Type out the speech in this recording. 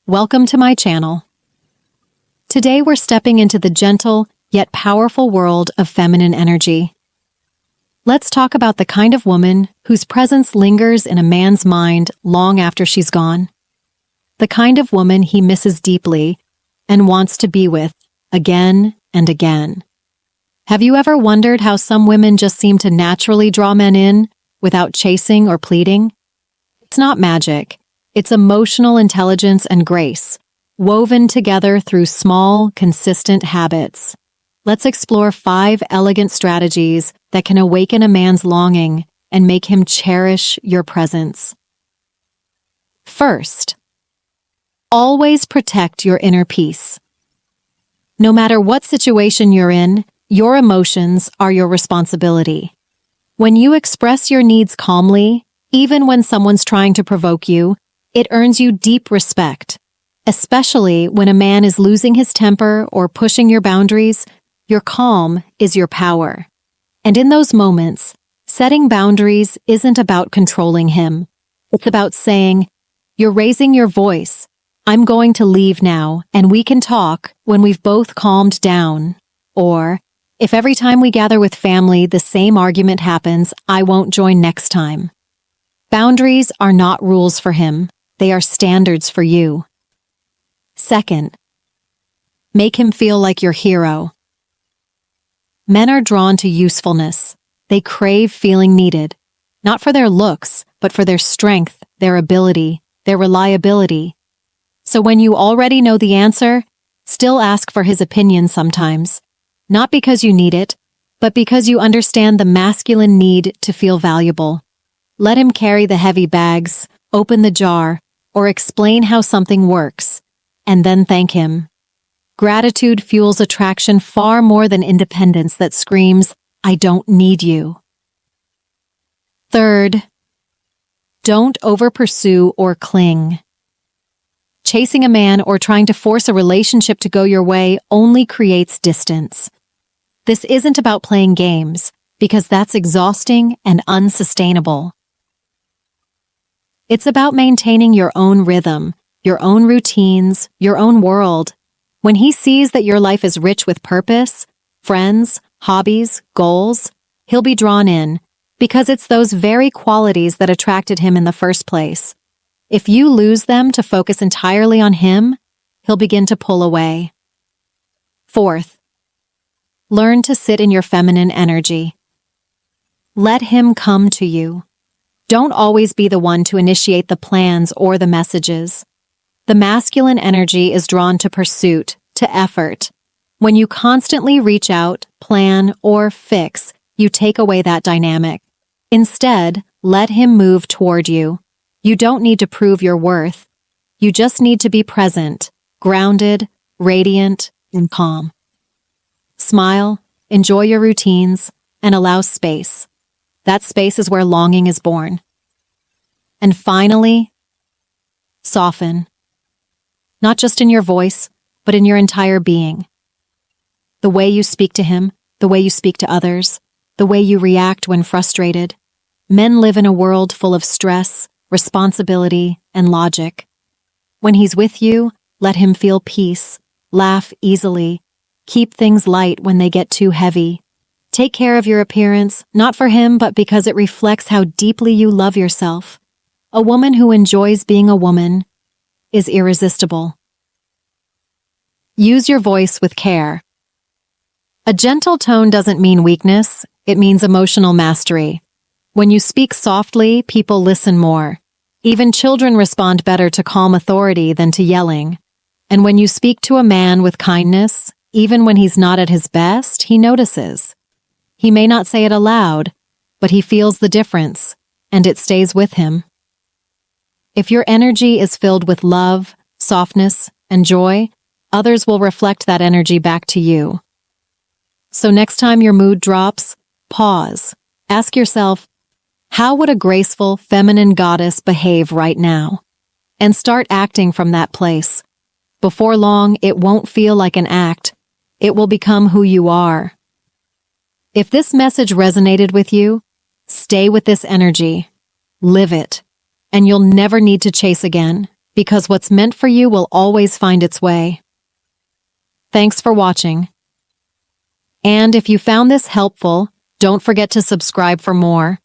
Welcome to my channel. Today we're stepping into the gentle yet powerful world of feminine energy. Let's talk about the kind of woman whose presence lingers in a man's mind long after she's gone. The kind of woman he misses deeply and wants to be with again and again. Have you ever wondered how some women just seem to naturally draw men in without chasing or pleading? It's not magic. It's emotional intelligence and grace, woven together through small, consistent habits. Let's explore 5 elegant strategies that can awaken a man's longing and make him cherish your presence. First, always protect your inner peace. No matter what situation you're in, your emotions are your responsibility. When you express your needs calmly, even when someone's trying to provoke you, it earns you deep respect. Especially when a man is losing his temper or pushing your boundaries, your calm is your power. And in those moments, setting boundaries isn't about controlling him. It's about saying, "You're raising your voice. I'm going to leave now, and we can talk when we've both calmed down." Or, "If every time we gather with family the same argument happens, I won't join next time." Boundaries are not rules for him. They are standards for you. Second, make him feel like your hero. Men are drawn to usefulness. They crave feeling needed, not for their looks, but for their strength, their ability, their reliability. So when you already know the answer, still ask for his opinion sometimes, not because you need it, but because you understand the masculine need to feel valuable. Let him carry the heavy bags, open the jar, or explain how something works, and then thank him. Gratitude fuels attraction far more than independence that screams, "I don't need you." Third, don't overpursue or cling. Chasing a man or trying to force a relationship to go your way only creates distance. This isn't about playing games, because that's exhausting and unsustainable. It's about maintaining your own rhythm, your own routines, your own world. When he sees that your life is rich with purpose, friends, hobbies, goals, he'll be drawn in, because it's those very qualities that attracted him in the first place. If you lose them to focus entirely on him, he'll begin to pull away. Fourth, learn to sit in your feminine energy. Let him come to you. Don't always be the one to initiate the plans or the messages. The masculine energy is drawn to pursuit, to effort. When you constantly reach out, plan, or fix, you take away that dynamic. Instead, let him move toward you. You don't need to prove your worth. You just need to be present, grounded, radiant, and calm. Smile, enjoy your routines, and allow space. That space is where longing is born. And finally, soften. Not just in your voice, but in your entire being. The way you speak to him, the way you speak to others, the way you react when frustrated. Men live in a world full of stress, responsibility, and logic. When he's with you, let him feel peace, laugh easily, keep things light when they get too heavy. Take care of your appearance, not for him, but because it reflects how deeply you love yourself. A woman who enjoys being a woman is irresistible. Use your voice with care. A gentle tone doesn't mean weakness, it means emotional mastery. When you speak softly, people listen more. Even children respond better to calm authority than to yelling. And when you speak to a man with kindness, even when he's not at his best, he notices. He may not say it aloud, but he feels the difference, and it stays with him. If your energy is filled with love, softness, and joy, others will reflect that energy back to you. So next time your mood drops, pause. Ask yourself, how would a graceful, feminine goddess behave right now? And start acting from that place. Before long, it won't feel like an act. It will become who you are. If this message resonated with you, stay with this energy, live it, and you'll never need to chase again. because what's meant for you will always find its way. Thanks for watching. And if you found this helpful, don't forget to subscribe for more.